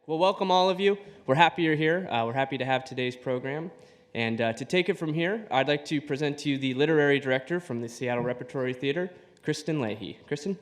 Well, welcome all of you. We're happy you're here. We're happy to have today's program. And to take it from here, I'd like to present to you the literary director from the Seattle Repertory Theater, Kristin Leahey. Kristin?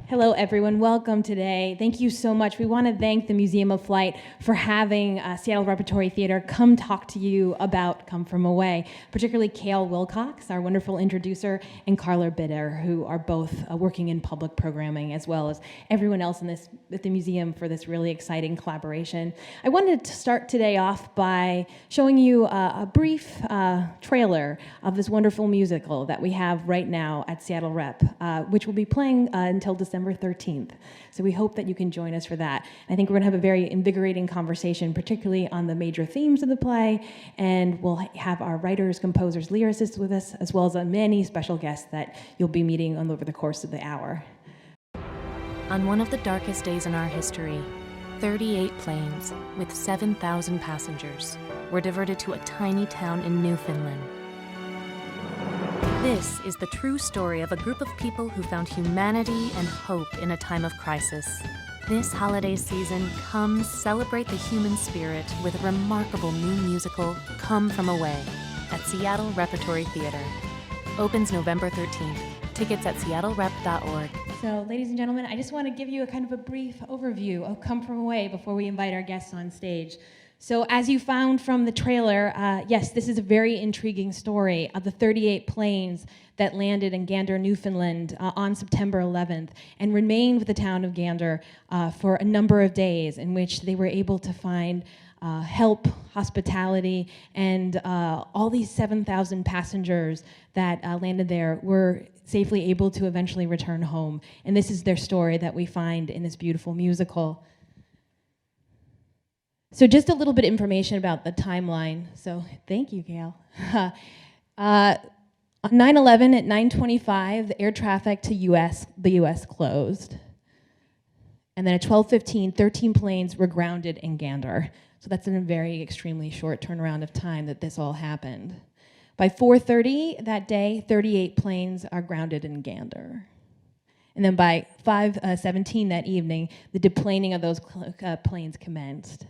Hello, everyone. Welcome today. Thank you so much. We want to thank the Museum of Flight for having Seattle Repertory Theater come talk to you about Come From Away, particularly Cale Wilcox, our wonderful introducer, and Carla Bitter, who are both working in public programming, as well as everyone else at the museum for this really exciting collaboration. I wanted to start today off by showing you a brief trailer of this wonderful musical that we have right now at Seattle Rep, which will be playing until December 13th. So we hope that you can join us for that. I think we're going to have a very invigorating conversation, particularly on the major themes of the play, and we'll have our writers, composers, lyricists with us, as well as many special guests that you'll be meeting over the course of the hour. On one of the darkest days in our history, 38 planes with 7,000 passengers were diverted to a tiny town in Newfoundland. This is the true story of a group of people who found humanity and hope in a time of crisis. This holiday season, come celebrate the human spirit with a remarkable new musical, Come From Away, at Seattle Repertory Theater. Opens November 13th. Tickets at seattlerep.org. So, ladies and gentlemen, I just want to give you a kind of a brief overview of Come From Away before we invite our guests on stage. So as you found from the trailer, yes, this is a very intriguing story of the 38 planes that landed in Gander, Newfoundland on September 11th and remained with the town of Gander for a number of days, in which they were able to find help, hospitality, and all these 7,000 passengers that landed there were safely able to eventually return home. And this is their story that we find in this beautiful musical. So just a little bit of information about the timeline. So thank you, Cale. On 9/11 at 9:25, the air traffic to the U.S. closed. And then at 12:15, 13 planes were grounded in Gander. So that's in a very extremely short turnaround of time that this all happened. By 4:30 that day, 38 planes are grounded in Gander. And then by 5:17 that evening, the deplaning of those planes commenced.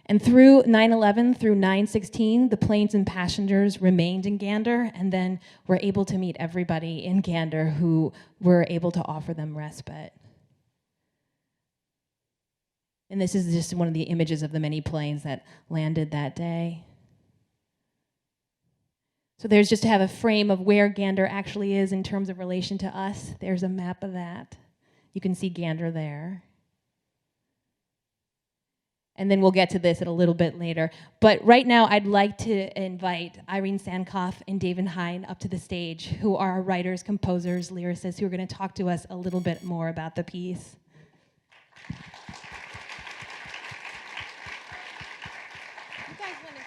And through 9/11 through 9/16, the planes and passengers remained in Gander, and then were able to meet everybody in Gander who were able to offer them respite. And this is just one of the images of the many planes that landed that day. So there's just to have a frame of where Gander actually is in terms of relation to us. There's a map of that. You can see Gander there. And then we'll get to this a little bit later. But right now, I'd like to invite Irene Sankoff and Hein up to the stage, who are writers, composers, lyricists, who are going to talk to us a little bit more about the piece. You guys want to...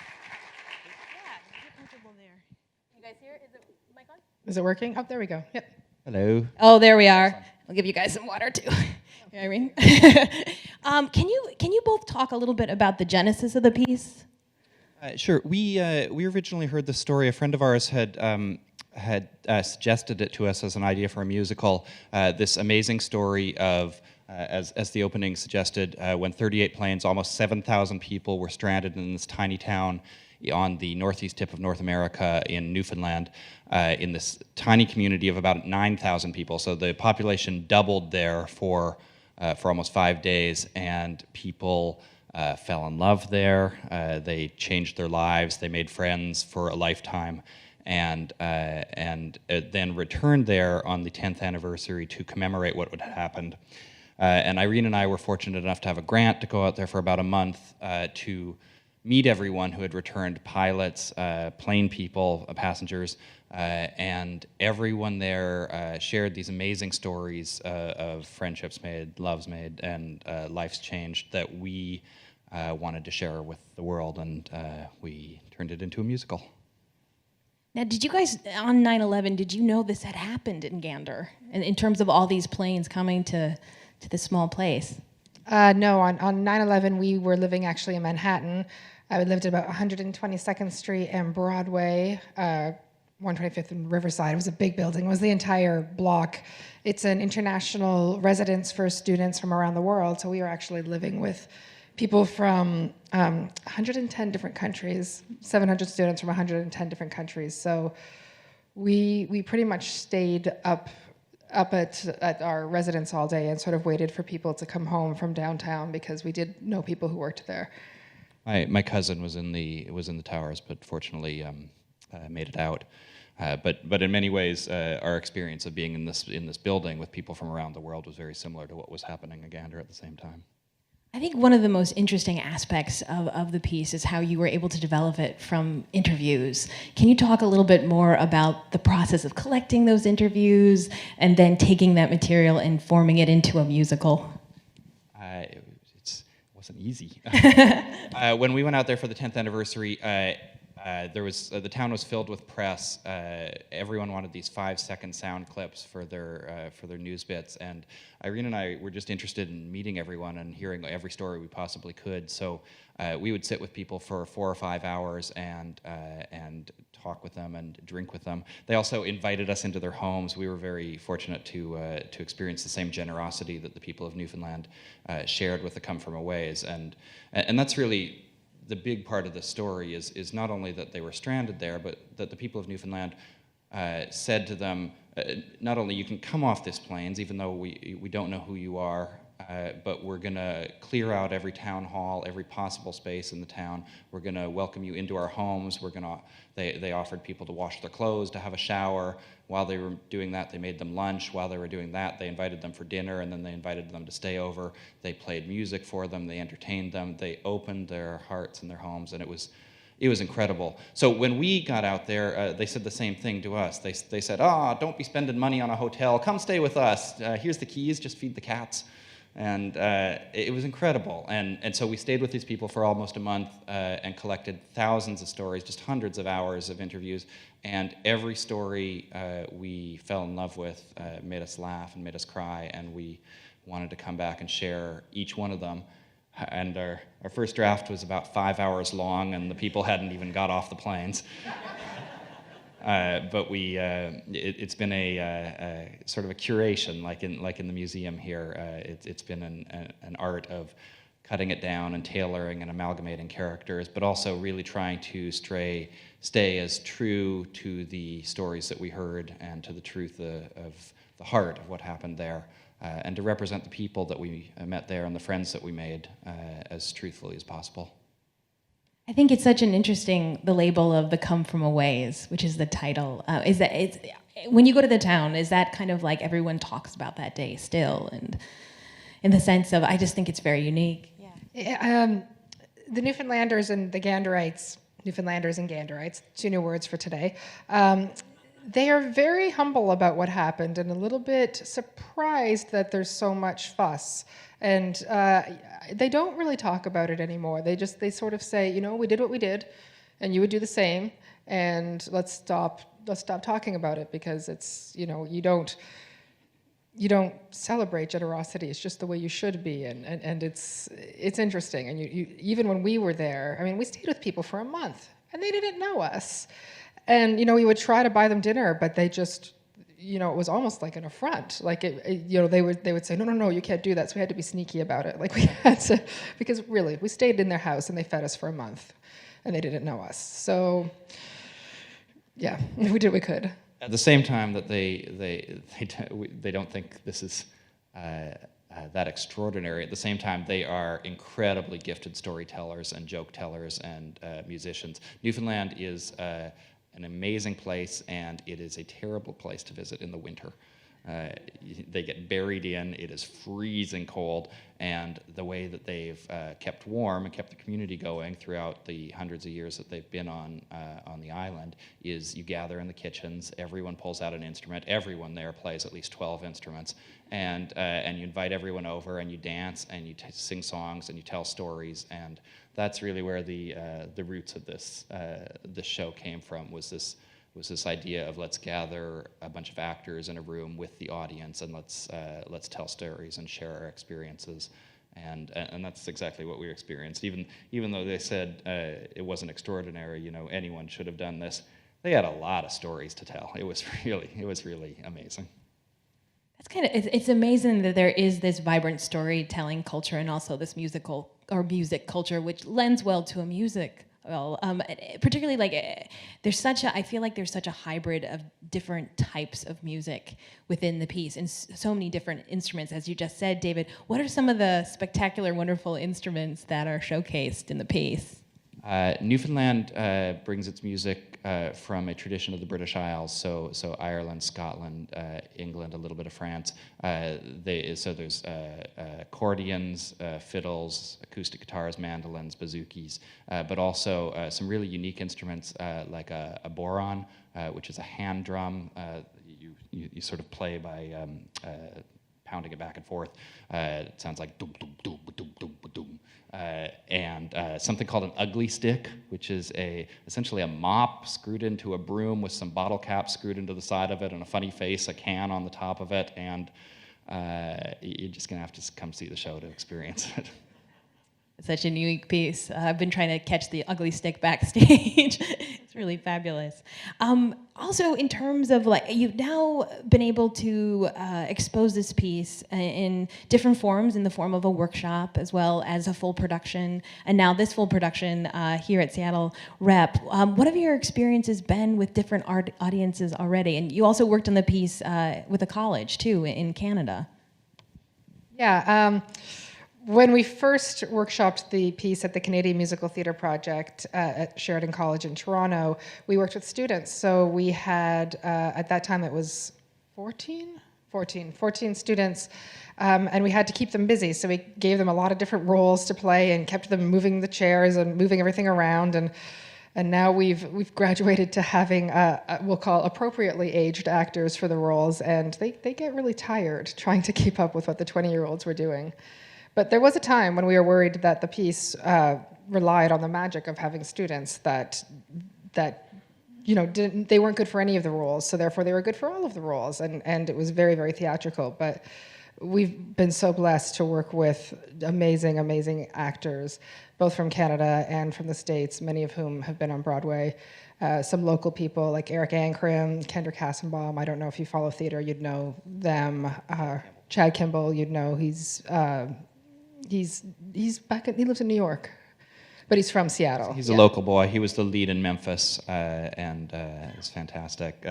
Yeah, get comfortable there. You guys hear? Is it mic on? Is it working? Oh, there we go. Yep. Hello. Oh, there we are. I'll give you guys some water, too. Irene? Can you both talk a little bit about the genesis of the piece? Sure. We originally heard the story. A friend of ours had suggested it to us as an idea for a musical. This amazing story of, as the opening suggested, when 38 planes, almost 7,000 people were stranded in this tiny town on the northeast tip of North America in Newfoundland, in this tiny community of about 9,000 people. So the population doubled there for almost 5 days, and people fell in love there. They changed their lives. They made friends for a lifetime, and then returned there on the 10th anniversary to commemorate what had happened. And Irene and I were fortunate enough to have a grant to go out there for about a month to meet everyone who had returned, pilots, plane people, passengers, and everyone there shared these amazing stories of friendships made, loves made, and lives changed that we wanted to share with the world, and we turned it into a musical. Now, did you guys, on 9/11, did you know this had happened in Gander, in terms of all these planes coming to this small place? No, on 9/11, we were living actually in Manhattan. I lived at about 122nd Street and Broadway, 125th and Riverside. It was a big building. It was the entire block. It's an international residence for students from around the world. So we were actually living with people from 110 different countries, 700 students from 110 different countries. So we pretty much stayed up at our residence all day and sort of waited for people to come home from downtown because we did know people who worked there. My cousin was in the towers, but fortunately made it out. But in many ways, our experience of being in this building with people from around the world was very similar to what was happening at Gander at the same time. I think one of the most interesting aspects of the piece is how you were able to develop it from interviews. Can you talk a little bit more about the process of collecting those interviews and then taking that material and forming it into a musical? It wasn't easy. When we went out there for the 10th anniversary, the town was filled with press. Everyone wanted these 5-second sound clips for their news bits, and Irene and I were just interested in meeting everyone and hearing every story we possibly could. So we would sit with people for 4 or 5 hours and talk with them and drink with them. They also invited us into their homes. We were very fortunate to experience the same generosity that the people of Newfoundland shared with the Come From Aways, and that's really the big part of the story is not only that they were stranded there, but that the people of Newfoundland said to them, not only you can come off this plains, even though we don't know who you are, but we're going to clear out every town hall, every possible space in the town. We're going to welcome you into our homes. They offered people to wash their clothes, to have a shower. While they were doing that, they made them lunch. While they were doing that, they invited them for dinner, and then they invited them to stay over. They played music for them. They entertained them. They opened their hearts and their homes, and it was incredible. So when we got out there, they said the same thing to us. They said, don't be spending money on a hotel. Come stay with us. Here's the keys. Just feed the cats. And it was incredible. And so we stayed with these people for almost a month and collected thousands of stories, just hundreds of hours of interviews. And every story we fell in love with made us laugh and made us cry. And we wanted to come back and share each one of them. And our first draft was about 5 hours long, and the people hadn't even got off the planes. But it's been a sort of a curation, like in the museum here. It's been an art of cutting it down and tailoring and amalgamating characters, but also really trying to stay as true to the stories that we heard and to the truth of the heart of what happened there, and to represent the people that we met there and the friends that we made as truthfully as possible. I think it's such an interesting, the label of the Come From Aways, which is the title. When you go to the town, is that kind of like everyone talks about that day still? And in the sense of, I just think it's very unique. Yeah. The Newfoundlanders and the Ganderites, Newfoundlanders and Ganderites, 2 new words for today, they are very humble about what happened and a little bit surprised that there's so much fuss. And they don't really talk about it anymore. They sort of say, we did what we did, and you would do the same, and let's stop talking about it, because it's, you don't celebrate generosity. It's just the way you should be, and it's interesting. And you even when we were there, I mean, we stayed with people for a month, and they didn't know us. And we would try to buy them dinner, but they just, it was almost like an affront. Like they would say, no, you can't do that. So we had to be sneaky about it. Like we had to, because really, we stayed in their house and they fed us for a month, and they didn't know us. So yeah, we did what we could. At the same time that they don't think this is that extraordinary. At the same time, they are incredibly gifted storytellers and joke tellers and musicians. Newfoundland is an amazing place, and it is a terrible place to visit in the winter. They get buried in, it is freezing cold, and the way that they've kept warm and kept the community going throughout the hundreds of years that they've been on the island is you gather in the kitchens, everyone pulls out an instrument, everyone there plays at least 12 instruments, and you invite everyone over, and you dance, and you sing songs, and you tell stories, and that's really where the roots of this show came from, was this idea of let's gather a bunch of actors in a room with the audience, and let's tell stories and share our experiences, and that's exactly what we experienced. Even though they said it wasn't extraordinary, anyone should have done this. they had a lot of stories to tell. It was really amazing. That's it's amazing that there is this vibrant storytelling culture and also this musical or music culture, which lends well to a music. Well, particularly I feel like there's such a hybrid of different types of music within the piece and so many different instruments, as you just said, David. What are some of the spectacular, wonderful instruments that are showcased in the piece? Newfoundland brings its music from a tradition of the British Isles, so Ireland, Scotland, England, a little bit of France. So there's accordions, fiddles, acoustic guitars, mandolins, bouzouki, but also some really unique instruments like a boron, which is a hand drum. You sort of play by pounding it back and forth. It sounds like doom, doom, doom, doom, doom, doom. And something called an ugly stick, which is essentially a mop screwed into a broom with some bottle caps screwed into the side of it and a funny face, a can on the top of it, and you're just gonna have to come see the show to experience it. It's such a unique piece. I've been trying to catch the ugly stick backstage. It's really fabulous. Also, in terms of you've now been able to expose this piece in different forms, in the form of a workshop as well as a full production, and now this full production here at Seattle Rep. What have your experiences been with different audiences already? And you also worked on the piece with a college too in Canada. Yeah. When we first workshopped the piece at the Canadian Musical Theatre Project at Sheridan College in Toronto, we worked with students. So we had, at that time it was 14 students, and we had to keep them busy. So we gave them a lot of different roles to play and kept them moving the chairs and moving everything around. And now we've graduated to having, we'll call appropriately aged actors for the roles, and they get really tired trying to keep up with what the 20-year-olds were doing. But there was a time when we were worried that the piece relied on the magic of having students that they weren't good for any of the roles, so therefore they were good for all of the roles, and it was very, very theatrical. But we've been so blessed to work with amazing, amazing actors, both from Canada and from the States, many of whom have been on Broadway. Some local people like Eric Ankrum, Kendra Kassenbaum. I don't know if you follow theater, you'd know them. Chad Kimball, you'd know. He's back. He lives in New York, but he's from Seattle. He's a local boy. He was the lead in Memphis, and it's fantastic.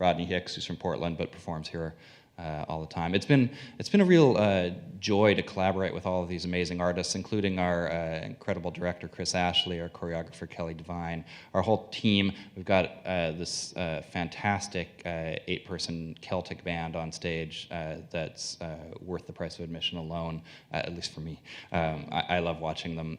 Rodney Hicks, who's from Portland but performs here all the time. It's been a real joy to collaborate with all of these amazing artists, including our incredible director Chris Ashley, our choreographer Kelly Devine, our whole team. We've got this fantastic 8-person Celtic band on stage that's worth the price of admission alone, at least for me. I love watching them.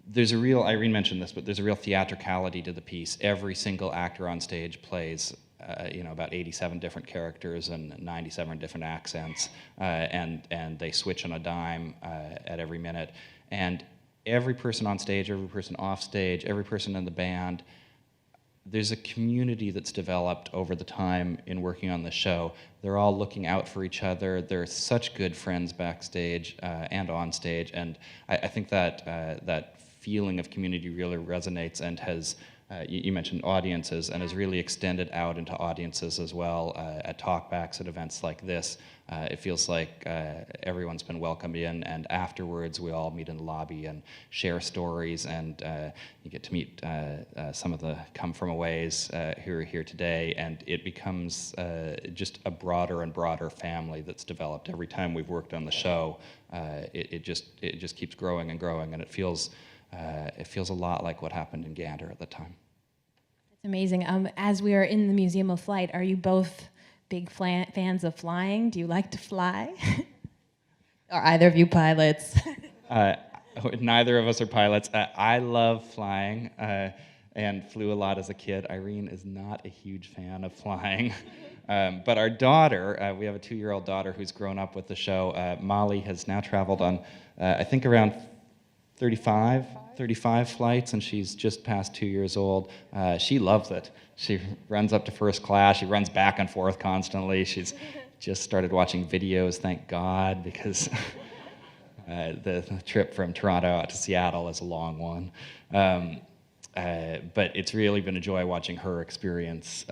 There's a real, Irene mentioned this, but there's a real theatricality to the piece. Every single actor on stage plays about 87 different characters and 97 different accents, and they switch on a dime at every minute. And every person on stage, every person off stage, every person in the band, there's a community that's developed over the time in working on the show. They're all looking out for each other. They're such good friends backstage and on stage, and I think that feeling of community really resonates and has, you mentioned audiences, and has really extended out into audiences as well at talkbacks at events like this. It feels like everyone's been welcomed in, and afterwards we all meet in the lobby and share stories, and you get to meet some of the come-from-aways who are here today, and it becomes just a broader and broader family that's developed every time we've worked on the show. It just keeps growing and growing, and it feels a lot like what happened in Gander at the time. It's amazing. As we are in the Museum of Flight, are you both big fans of flying? Do you like to fly? Are either of you pilots? Neither of us are pilots. I love flying and flew a lot as a kid. Irene is not a huge fan of flying. But our daughter, we have a 2-year-old daughter who's grown up with the show. Molly has now traveled on, I think, around 35 flights, and she's just past 2 years old. She loves it. She runs up to first class. She runs back and forth constantly. She's just started watching videos, thank God, because the trip from Toronto out to Seattle is a long one. but it's really been a joy watching her experience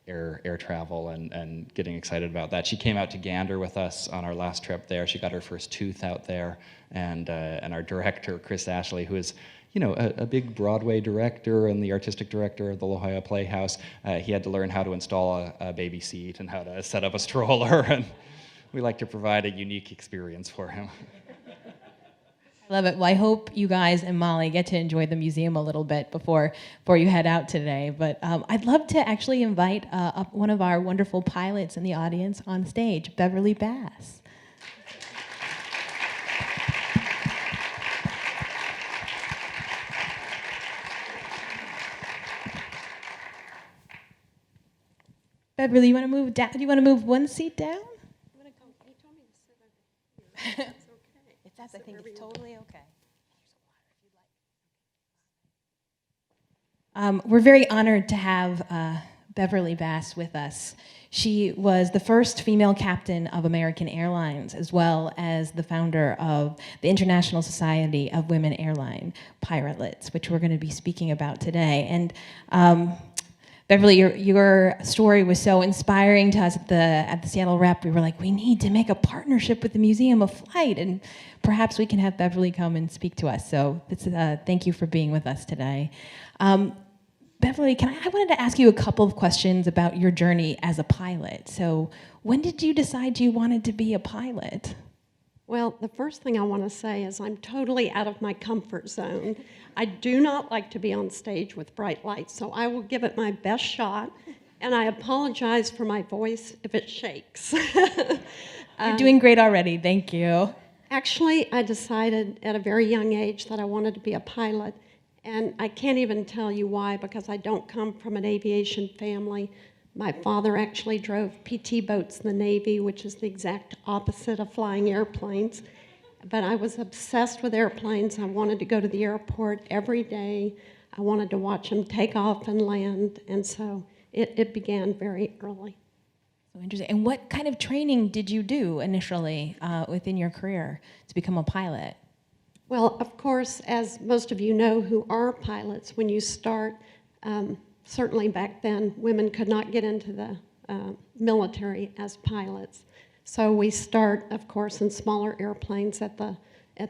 air travel and getting excited about that. She came out to Gander with us on our last trip there. She got her first tooth out there, and our director, Chris Ashley, who is a big Broadway director and the artistic director of the La Jolla Playhouse, he had to learn how to install a baby seat and how to set up a stroller, and we like to provide a unique experience for him. I love it. Well, I hope you guys and Molly get to enjoy the museum a little bit before you head out today. But I'd love to actually invite up one of our wonderful pilots in the audience on stage, Beverly Bass. Beverly, you want to move down? Do you want to move one seat down? I'm gonna come. He told me to sit over here. It's okay. I think it's totally okay. We're very honored to have Beverly Bass with us. She was the first female captain of American Airlines, as well as the founder of the International Society of Women Airline Pilots, which we're going to be speaking about today. And Beverly, your story was so inspiring to us at the Seattle Rep. We were like, we need to make a partnership with the Museum of Flight, and perhaps we can have Beverly come and speak to us. So thank you for being with us today. Beverly, I wanted to ask you a couple of questions about your journey as a pilot. So when did you decide you wanted to be a pilot? Well, the first thing I want to say is I'm totally out of my comfort zone. I do not like to be on stage with bright lights, so I will give it my best shot, and I apologize for my voice if it shakes. You're doing great already, thank you. Actually, I decided at a very young age that I wanted to be a pilot, and I can't even tell you why, because I don't come from an aviation family. My father actually drove PT boats in the Navy, which is the exact opposite of flying airplanes. But I was obsessed with airplanes. I wanted to go to the airport every day. I wanted to watch them take off and land, and so it began very early. So interesting. And what kind of training did you do initially within your career to become a pilot? Well, of course, as most of you know who are pilots, when you start, certainly back then, women could not get into the military as pilots. So we start, of course, in smaller airplanes at the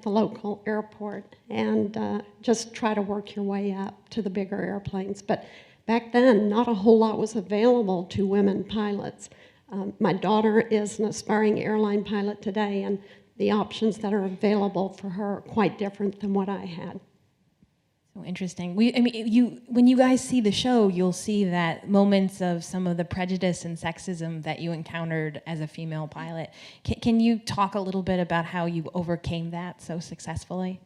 local airport and just try to work your way up to the bigger airplanes. But back then, not a whole lot was available to women pilots. My daughter is an aspiring airline pilot today, and the options that are available for her are quite different than what I had. So interesting. When you guys see the show, you'll see that moments of some of the prejudice and sexism that you encountered as a female pilot. Can you talk a little bit about how you overcame that so successfully?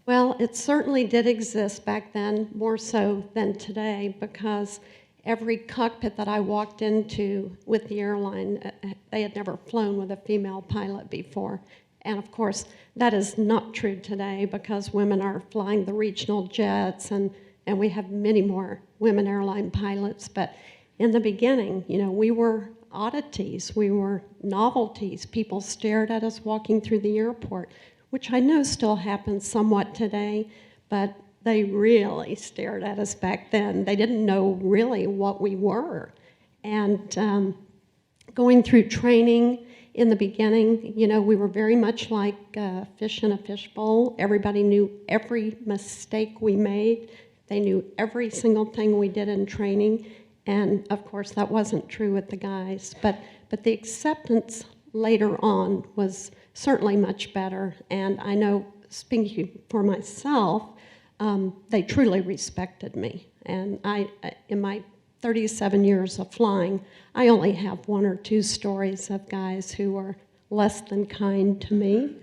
Well, it certainly did exist back then, more so than today, because every cockpit that I walked into with the airline, they had never flown with a female pilot before. And of course, that is not true today because women are flying the regional jets and we have many more women airline pilots. But in the beginning, we were oddities, we were novelties. People stared at us walking through the airport, which I know still happens somewhat today, but they really stared at us back then. They didn't know really what we were. And going through training, in the beginning, we were very much like fish in a fishbowl. Everybody knew every mistake we made. They knew every single thing we did in training. And of course, that wasn't true with the guys. But the acceptance later on was certainly much better. And I know, speaking for myself, they truly respected me. And in my 37 years of flying, I only have one or two stories of guys who were less than kind to me.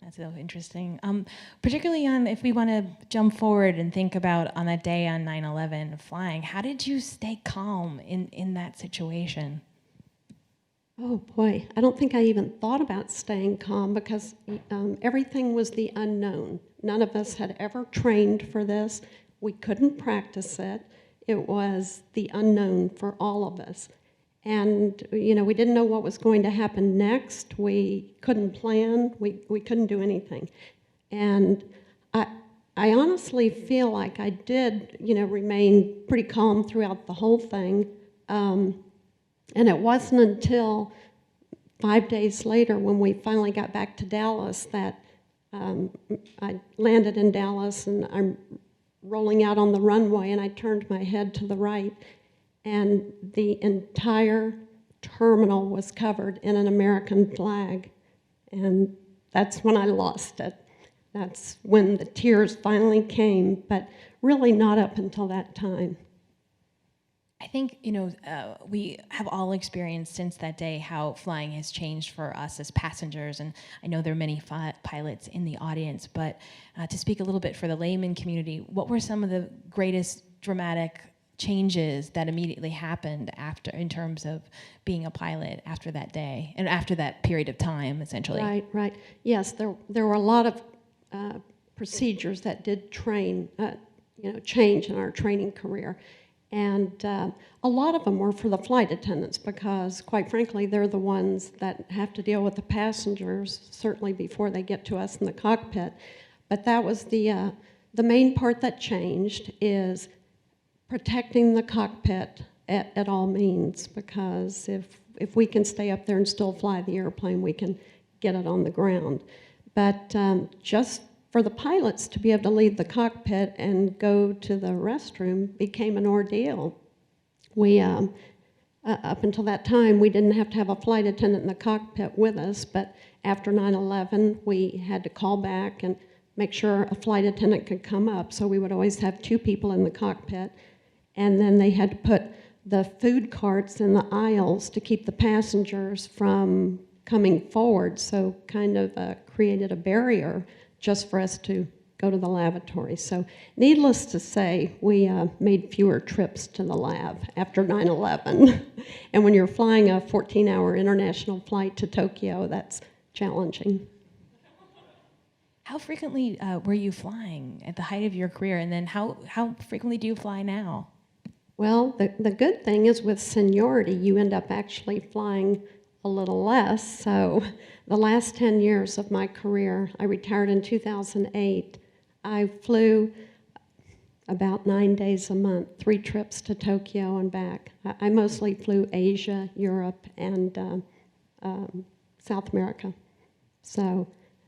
That's so interesting. Particularly if we want to jump forward and think about on that day on 9/11 flying, how did you stay calm in that situation? Oh boy, I don't think I even thought about staying calm because everything was the unknown. None of us had ever trained for this. We couldn't practice it. It was the unknown for all of us. And, we didn't know what was going to happen next. We couldn't plan. We couldn't do anything. And I I honestly feel like I did, remain pretty calm throughout the whole thing. And it wasn't until 5 days later when we finally got back to Dallas that I landed in Dallas, and I'm rolling out on the runway, and I turned my head to the right, and the entire terminal was covered in an American flag. And that's when I lost it. That's when the tears finally came, but really not up until that time. I think, we have all experienced since that day how flying has changed for us as passengers, and I know there are many pilots in the audience, but to speak a little bit for the layman community, what were some of the greatest dramatic changes that immediately happened after, in terms of being a pilot after that day, and after that period of time, essentially? Right. Yes, there were a lot of procedures that did change in our training career. And a lot of them were for the flight attendants because, quite frankly, they're the ones that have to deal with the passengers, certainly before they get to us in the cockpit. But that was the main part that changed, is protecting the cockpit at all means, because if we can stay up there and still fly the airplane, we can get it on the ground. But just for the pilots to be able to leave the cockpit and go to the restroom became an ordeal. We, up until that time, we didn't have to have a flight attendant in the cockpit with us, but after 9/11, we had to call back and make sure a flight attendant could come up, so we would always have 2 people in the cockpit, and then they had to put the food carts in the aisles to keep the passengers from coming forward, so kind of created a barrier just for us to go to the lavatory. So needless to say, we made fewer trips to the lab after 9/11. And when you're flying a 14-hour international flight to Tokyo, that's challenging. How frequently were you flying at the height of your career, and then how frequently do you fly now? Well, the good thing is with seniority, you end up actually flying a little less. So the last 10 years of my career, I retired in 2008. I flew about 9 days a month, 3 trips to Tokyo and back. I mostly flew Asia, Europe, and South America. So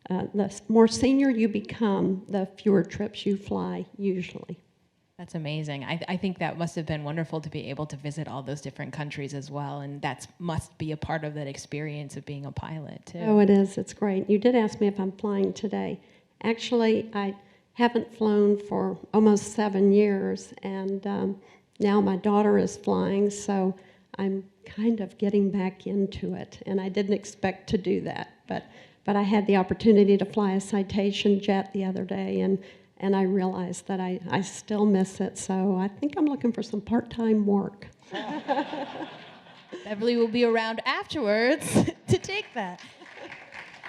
the more senior you become, the fewer trips you fly usually. That's amazing. I think that must have been wonderful to be able to visit all those different countries as well, and that must be a part of that experience of being a pilot, too. Oh, it is. It's great. You did ask me if I'm flying today. Actually, I haven't flown for almost 7 years, and now my daughter is flying, so I'm kind of getting back into it, and I didn't expect to do that, but I had the opportunity to fly a Citation jet the other day, and I realized that I still miss it, so I think I'm looking for some part-time work. Beverly will be around afterwards to take that.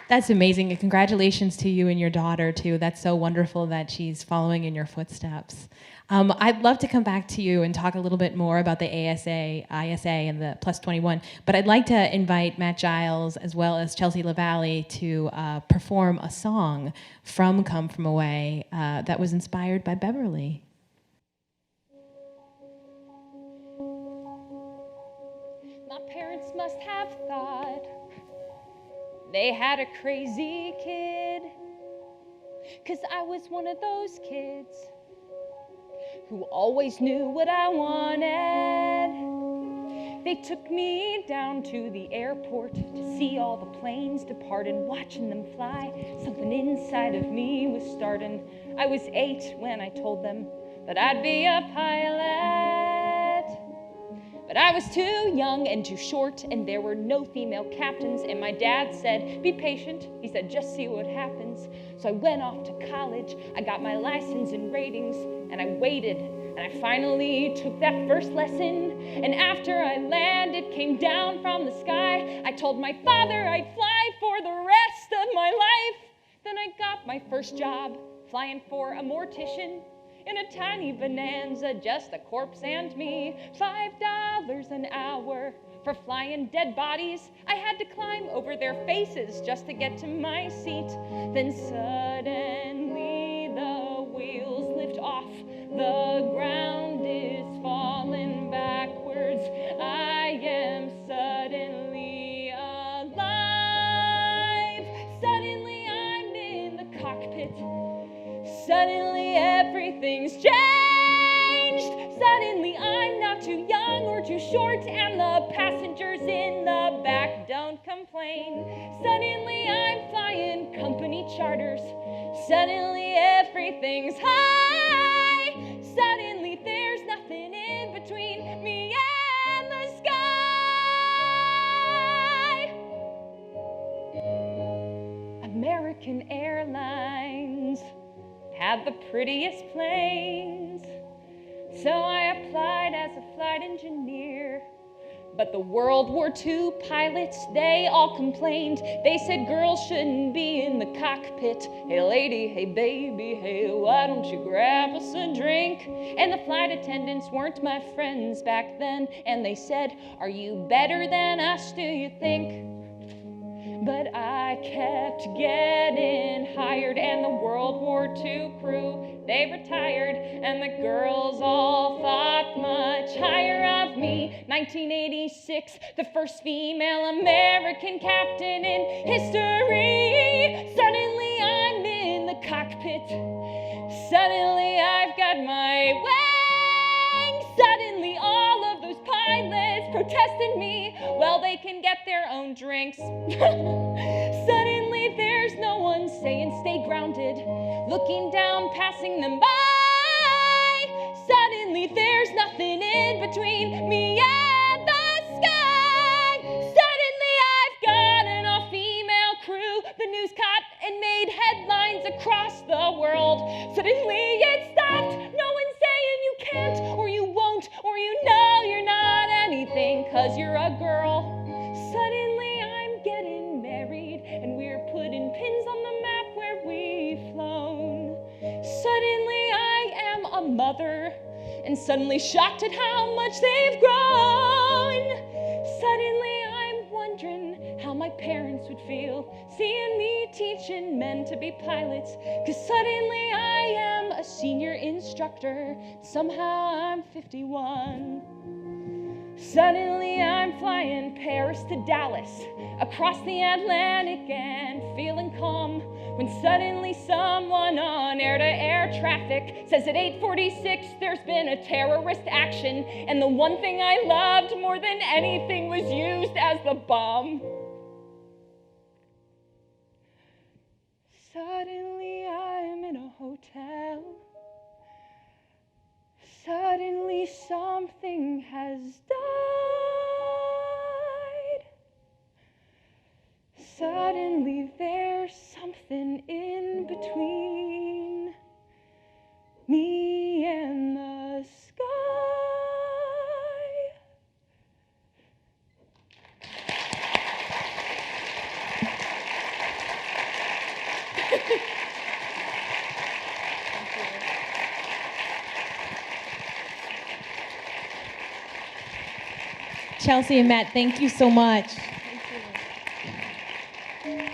That's amazing, and congratulations to you and your daughter, too. That's so wonderful that she's following in your footsteps. I'd love to come back to you and talk a little bit more about the ISA, and the Plus 21, but I'd like to invite Matt Giles as well as Chelsea LeValley to perform a song from Come From Away that was inspired by Beverly. My parents must have thought they had a crazy kid, 'cause I was one of those kids who always knew what I wanted. They took me down to the airport to see all the planes depart, and watching them fly, something inside of me was starting. I was 8 when I told them that I'd be a pilot. But I was too young and too short, and there were no female captains, and my dad said, be patient. He said, just see what happens. So I went off to college, I got my license and ratings, and I waited, and I finally took that first lesson. And after I landed, came down from the sky, I told my father I'd fly for the rest of my life. Then I got my first job, flying for a mortician, in a tiny Bonanza, just a corpse and me. $5 an hour for flying dead bodies. I had to climb over their faces just to get to my seat. Then suddenly the wheels The ground is falling backwards. I am suddenly alive. Suddenly I'm in the cockpit. Suddenly everything's changed. Suddenly I'm not too young or too short, and the passengers in the back don't complain. Suddenly I'm flying company charters. Suddenly everything's high. Suddenly there's nothing in between me and the sky. American Airlines had the prettiest planes, so I applied as a flight engineer. But the World War II pilots, they all complained. They said girls shouldn't be in the cockpit. Hey lady, hey baby, hey, why don't you grab us a drink? And the flight attendants weren't my friends back then, and they said, are you better than us, do you think? But I kept getting hired, and the World War II crew, they retired, and the girls all thought much higher of me. 1986, the first female American captain in history. Suddenly I'm in the cockpit. Suddenly I've got my wings. Suddenly all of those pilots protested me. Well, they can get their own drinks. Suddenly there's no one saying stay grounded, looking down, passing them by. Suddenly there's nothing in between me and the sky. Suddenly I've got an all-female crew. The news caught and made headlines across the world. Suddenly it stopped. No one's saying you can't, or you won't, or you know you're not anything 'cause you're a girl. Suddenly I'm getting married, and we're putting pins on the map where we've flown. Suddenly I am a mother, and suddenly shocked at how much they've grown. Suddenly I'm wondering how my parents would feel seeing me teaching men to be pilots, 'cause suddenly I am a senior instructor. Somehow I'm 51. Suddenly I'm flying Paris to Dallas, across the Atlantic and feeling calm, when suddenly someone on air-to-air traffic says at 8:46 there's been a terrorist action, and the one thing I loved more than anything was used as the bomb. Suddenly I'm in a hotel. Suddenly something has died. Suddenly there's something in between me and the sky. Chelsea and Matt, thank you so much. I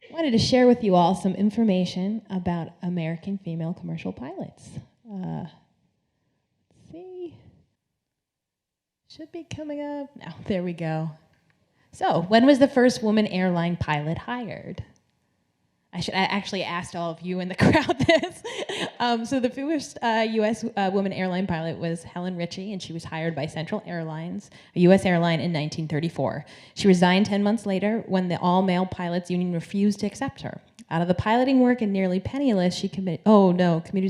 wanted to share with you all some information about American female commercial pilots. Let's see. Should be coming up. No, there we go. So, when was the first woman airline pilot hired? I actually asked all of you in the crowd this. So the first U.S. Woman airline pilot was Helen Ricci, and she was hired by Central Airlines, a U.S. airline, in 1934. She resigned 10 months later when the all-male pilots union refused to accept her. Out of the piloting work and nearly penniless, she committed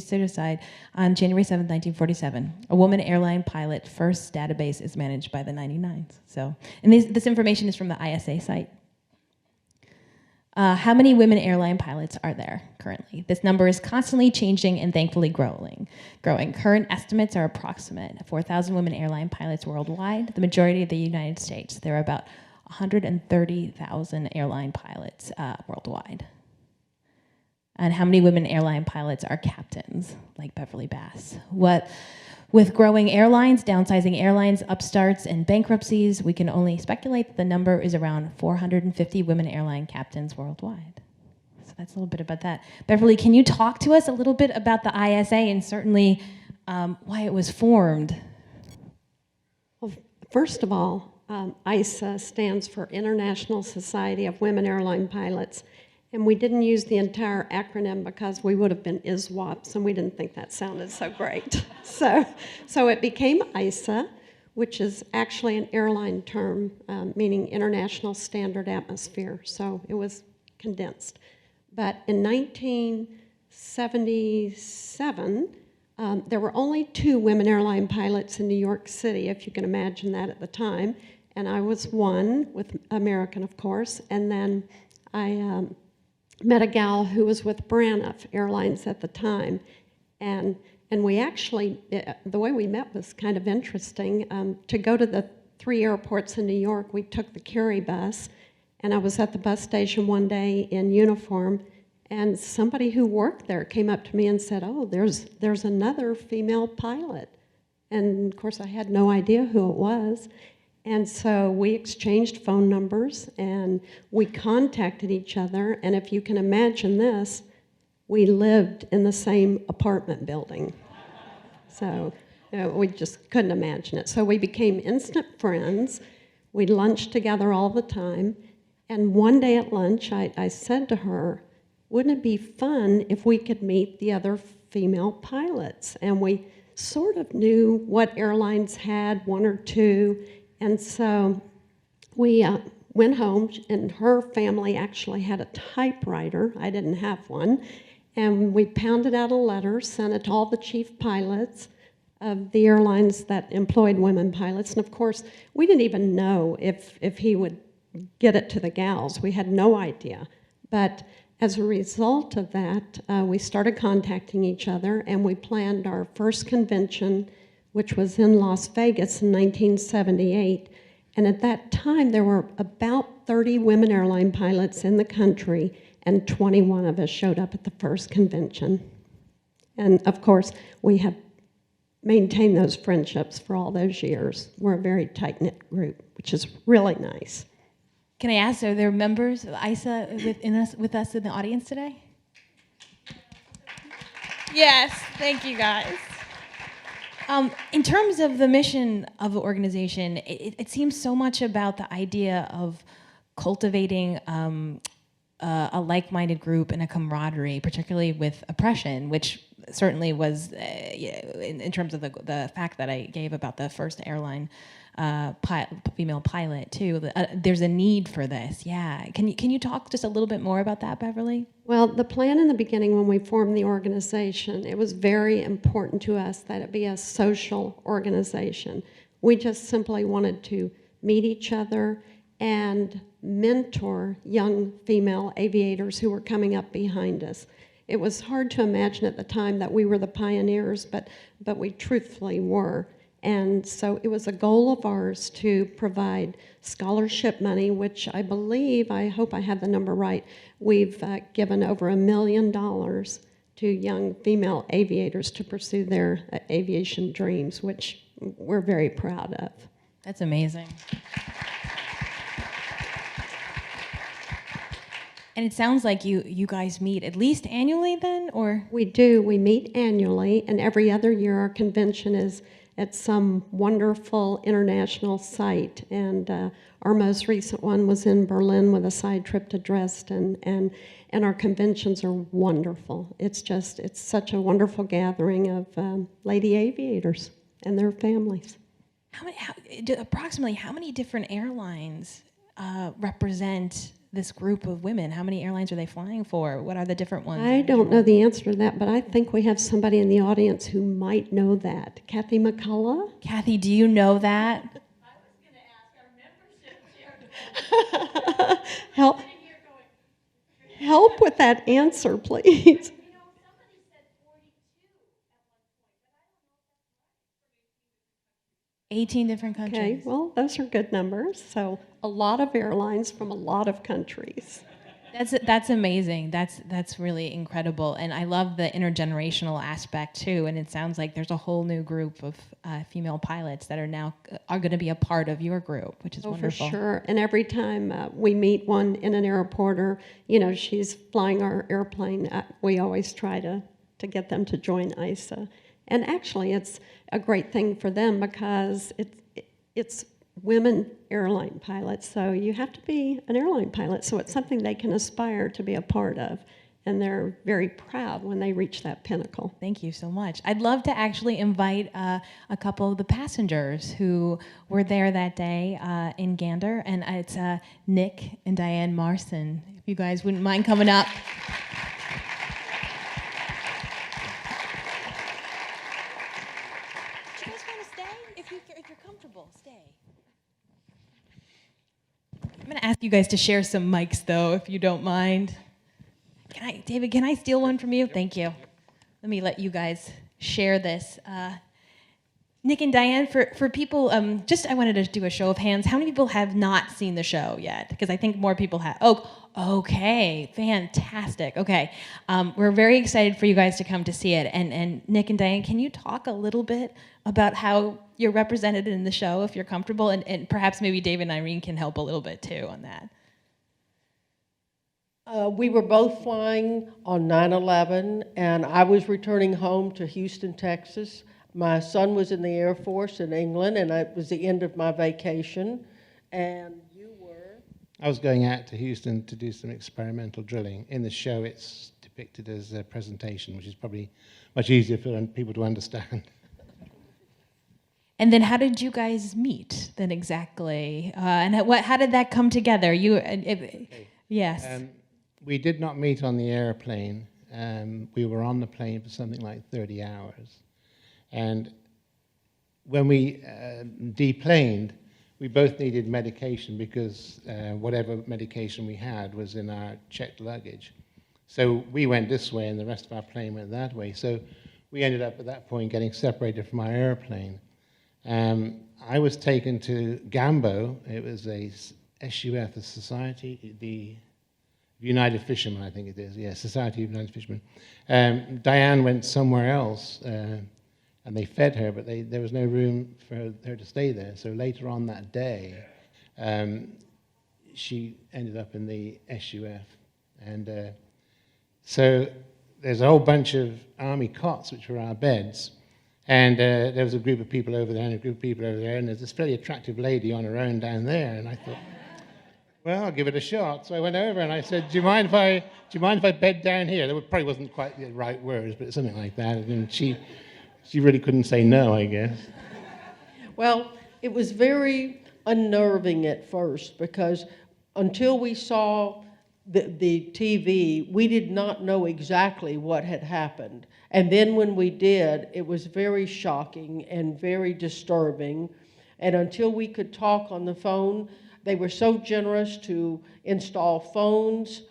suicide on January 7, 1947. A woman airline pilot first database is managed by the 99s. So, and this information is from the ISA site. How many women airline pilots are there currently? This number is constantly changing and thankfully growing. Current estimates are approximate. 4,000 women airline pilots worldwide, the majority of the United States. There are about 130,000 airline pilots worldwide. And how many women airline pilots are captains, like Beverly Bass? With growing airlines, downsizing airlines, upstarts, and bankruptcies, we can only speculate that the number is around 450 women airline captains worldwide. So that's a little bit about that. Beverly, can you talk to us a little bit about the ISA and certainly why it was formed? Well, first of all, ISA stands for International Society of Women Airline Pilots, and we didn't use the entire acronym because we would have been ISWAPs, and we didn't think that sounded so great. So it became ISA, which is actually an airline term, meaning International Standard Atmosphere, so it was condensed. But in 1977, there were only 2 women airline pilots in New York City, if you can imagine that at the time, and I was one, with American, of course, and then I met a gal who was with Braniff Airlines at the time, and we actually, the way we met was kind of interesting. To go to the 3 airports in New York, we took the Cary bus, and I was at the bus station one day in uniform, and somebody who worked there came up to me and said, "Oh, there's another female pilot." And of course, I had no idea who it was. And so we exchanged phone numbers, and we contacted each other, and if you can imagine this, we lived in the same apartment building. So we just couldn't imagine it. So we became instant friends. We lunched together all the time. And one day at lunch, I said to her, "Wouldn't it be fun if we could meet the other female pilots?" And we sort of knew what airlines had, 1 or 2. And so we went home, and her family actually had a typewriter. I didn't have one. And we pounded out a letter, sent it to all the chief pilots of the airlines that employed women pilots. And of course, we didn't even know if he would get it to the gals. We had no idea. But as a result of that, we started contacting each other, and we planned our first convention, which was in Las Vegas in 1978. And at that time, there were about 30 women airline pilots in the country, and 21 of us showed up at the first convention. And of course, we have maintained those friendships for all those years. We're a very tight-knit group, which is really nice. Can I ask, are there members of ISA with us in the audience today? Yes, thank you guys. In terms of the mission of the organization, it seems so much about the idea of cultivating a like-minded group and a camaraderie, particularly with oppression, which certainly was, in terms of the fact that I gave about the first airline female pilot too. There's a need for this. Yeah. Can you talk just a little bit more about that, Beverly? Well, the plan in the beginning when we formed the organization, it was very important to us that it be a social organization. We just simply wanted to meet each other and mentor young female aviators who were coming up behind us. It was hard to imagine at the time that we were the pioneers, but we truthfully were. And so it was a goal of ours to provide scholarship money, which I believe, I hope I have the number right, we've given over $1 million to young female aviators to pursue their aviation dreams, which we're very proud of. That's amazing. And it sounds like you guys meet at least annually then, or? We do. We meet annually, and every other year our convention is at some wonderful international site. And our most recent one was in Berlin with a side trip to Dresden, and our conventions are wonderful. It's such a wonderful gathering of lady aviators and their families. Approximately how many different airlines represent this group of women? How many airlines are they flying for? What are the different ones? I don't know the answer to that, but I think we have somebody in the audience who might know that. Kathy McCullough? Kathy, do you know that? I was going to ask our membership here. Help with that answer, please. 18 different countries. Okay, well, those are good numbers. So a lot of airlines from a lot of countries. That's amazing. That's really incredible, and I love the intergenerational aspect too. And it sounds like there's a whole new group of female pilots that are going to be a part of your group, which is wonderful. For sure. And every time we meet one in an airport, or she's flying our airplane, we always try to get them to join ISA. And actually, it's a great thing for them because it's women airline pilots, so you have to be an airline pilot, so it's something they can aspire to be a part of, and they're very proud when they reach that pinnacle. Thank you so much. I'd love to actually invite a couple of the passengers who were there that day in Gander, and it's Nick and Diane Marson. If you guys wouldn't mind coming up. Do you guys want to stay? If you're comfortable, stay. I'm going to ask you guys to share some mics, though, if you don't mind. David, can I steal one from you? Thank you. Let me let you guys share this. Nick and Diane, for people, I wanted to do a show of hands. How many people have not seen the show yet? Because I think more people have. Oh, okay, fantastic. Okay, we're very excited for you guys to come to see it. And Nick and Diane, can you talk a little bit about how you're represented in the show, if you're comfortable? And perhaps maybe David and Irene can help a little bit, too, on that. We were both flying on 9/11, and I was returning home to Houston, Texas. My son was in the Air Force in England, and it was the end of my vacation. And you were? I was going out to Houston to do some experimental drilling. In the show, it's depicted as a presentation, which is probably much easier for people to understand. And then how did you guys meet then exactly? And how did that come together? Yes. We did not meet on the airplane. We were on the plane for something like 30 hours. And when we deplaned, we both needed medication because whatever medication we had was in our checked luggage. So we went this way and the rest of our plane went that way. So we ended up at that point getting separated from our airplane. I was taken to Gambo. It was a SUF, the Society, the United Fishermen, I think it is. Yeah, Society of United Fishermen. Diane went somewhere else, and they fed her, but there was no room for her to stay there. So later on that day, she ended up in the SUF. And so there's a whole bunch of army cots, which were our beds. And there was a group of people over there and a group of people over there, and there's this fairly attractive lady on her own down there. And I thought, well, I'll give it a shot. So I went over and I said, do you mind if I bed down here? That probably wasn't quite the right words, but something like that. And she really couldn't say no, I guess. Well, it was very unnerving at first because until we saw the TV, we did not know exactly what had happened. And then when we did, it was very shocking and very disturbing. And until we could talk on the phone, they were so generous to install phones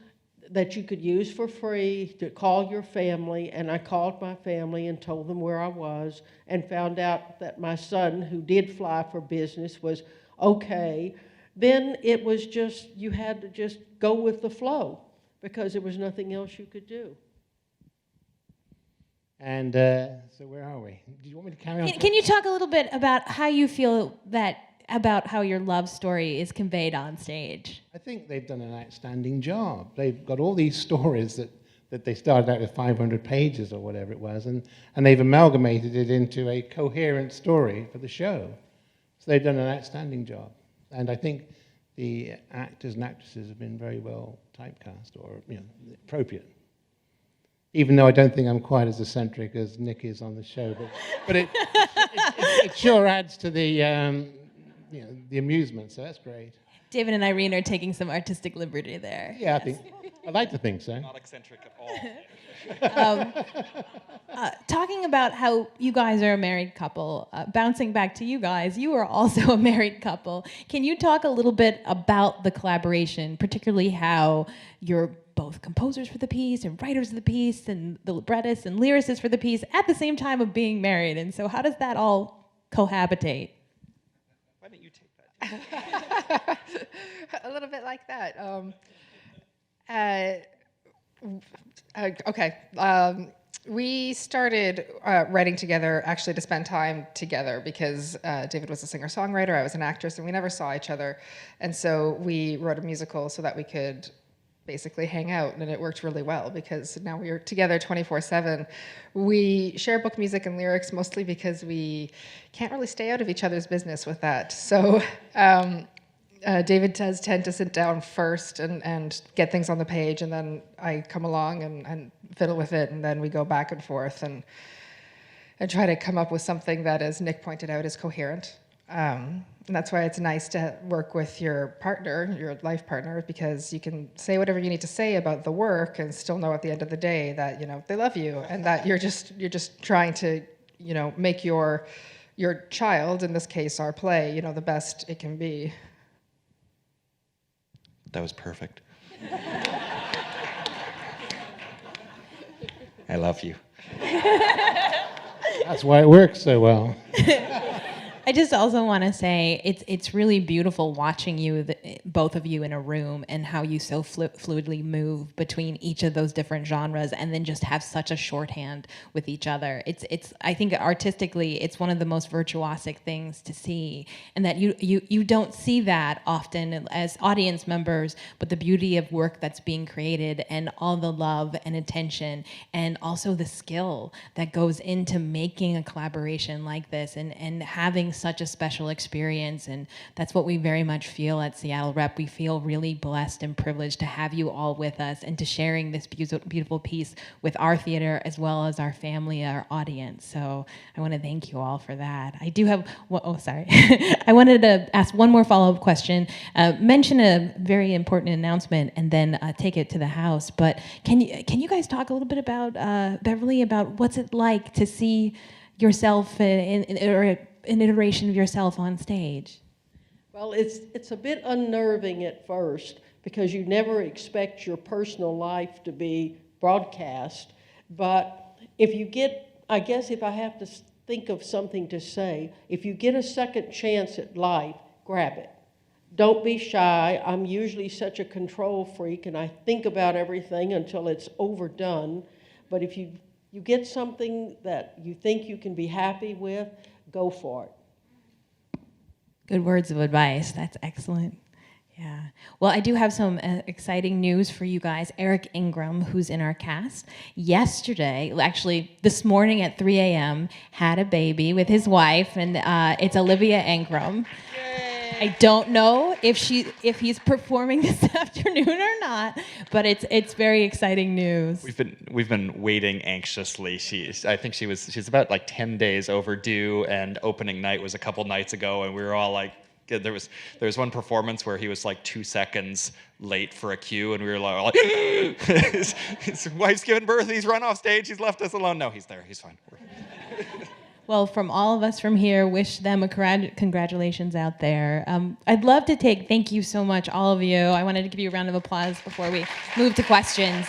that you could use for free to call your family. And I called my family and told them where I was and found out that my son, who did fly for business, was okay. Then it was just, you had to just go with the flow because there was nothing else you could do. And so where are we? Do you want me to carry on? Can you talk a little bit about how you feel about how your love story is conveyed on stage? I think they've done an outstanding job. They've got all these stories that they started out with 500 pages or whatever it was, and they've amalgamated it into a coherent story for the show. So they've done an outstanding job. And I think the actors and actresses have been very well typecast or appropriate. Even though I don't think I'm quite as eccentric as Nick is on the show, but it sure adds to the the amusement. So that's great. David and Irene are taking some artistic liberty there. Yeah, I'd like to think so. Not eccentric at all. Talking about how you guys are a married couple, bouncing back to you guys, you are also a married couple. Can you talk a little bit about the collaboration, particularly how you're both composers for the piece and writers of the piece and the librettists and lyricists for the piece at the same time of being married? And so how does that all cohabitate? Why don't you take that? A little bit like that. Okay. We started writing together actually to spend time together because David was a singer-songwriter, I was an actress, and we never saw each other. And so we wrote a musical so that we could basically hang out, and it worked really well because now we are together 24/7. We share book music and lyrics mostly because we can't really stay out of each other's business with that. So David does tend to sit down first and get things on the page, and then I come along and fiddle with it, and then we go back and forth and try to come up with something that, as Nick pointed out, is coherent. And that's why it's nice to work with your partner, your life partner, because you can say whatever you need to say about the work and still know at the end of the day that, you know, they love you and that you're just trying to, you know, make your child, in this case our play, you know, the best it can be. That was perfect. I love you. That's why it works so well. I just also want to say it's really beautiful watching you, both of you in a room, and how you so fluidly move between each of those different genres, and then just have such a shorthand with each other. It's I think artistically it's one of the most virtuosic things to see, and that you don't see that often as audience members. But the beauty of work that's being created, and all the love and attention, and also the skill that goes into making a collaboration like this, and having such a special experience. And that's what we very much feel at Seattle Rep. We feel really blessed and privileged to have you all with us, and to sharing this beautiful piece with our theater as well as our family, our audience. So I want to thank you all for that. I do have, sorry. I wanted to ask one more follow-up question. Mention a very important announcement and then take it to the house. But can you guys talk a little bit about, Beverly, about what's it like to see yourself or an iteration of yourself on stage? Well, it's a bit unnerving at first because you never expect your personal life to be broadcast. But if you get, I guess if I have to think of something to say, if you get a second chance at life, grab it. Don't be shy. I'm usually such a control freak, and I think about everything until it's overdone. But if you get something that you think you can be happy with, go for it. Good words of advice. That's excellent. Yeah. Well, I do have some exciting news for you guys. Eric Ingram, who's in our cast, yesterday, actually this morning at 3 a.m., had a baby with his wife, and it's Olivia Ingram. Yay. I don't know if he's performing this afternoon or not, but it's very exciting news. We've been waiting anxiously. She's about like 10 days overdue, and opening night was a couple nights ago, and we were all like, there was one performance where he was like 2 seconds late for a cue, and we were like his wife's giving birth, he's run off stage, he's left us alone. No, he's there, he's fine. Well, from all of us from here, wish them a congratulations out there. I'd love to thank you so much, all of you. I wanted to give you a round of applause before we move to questions.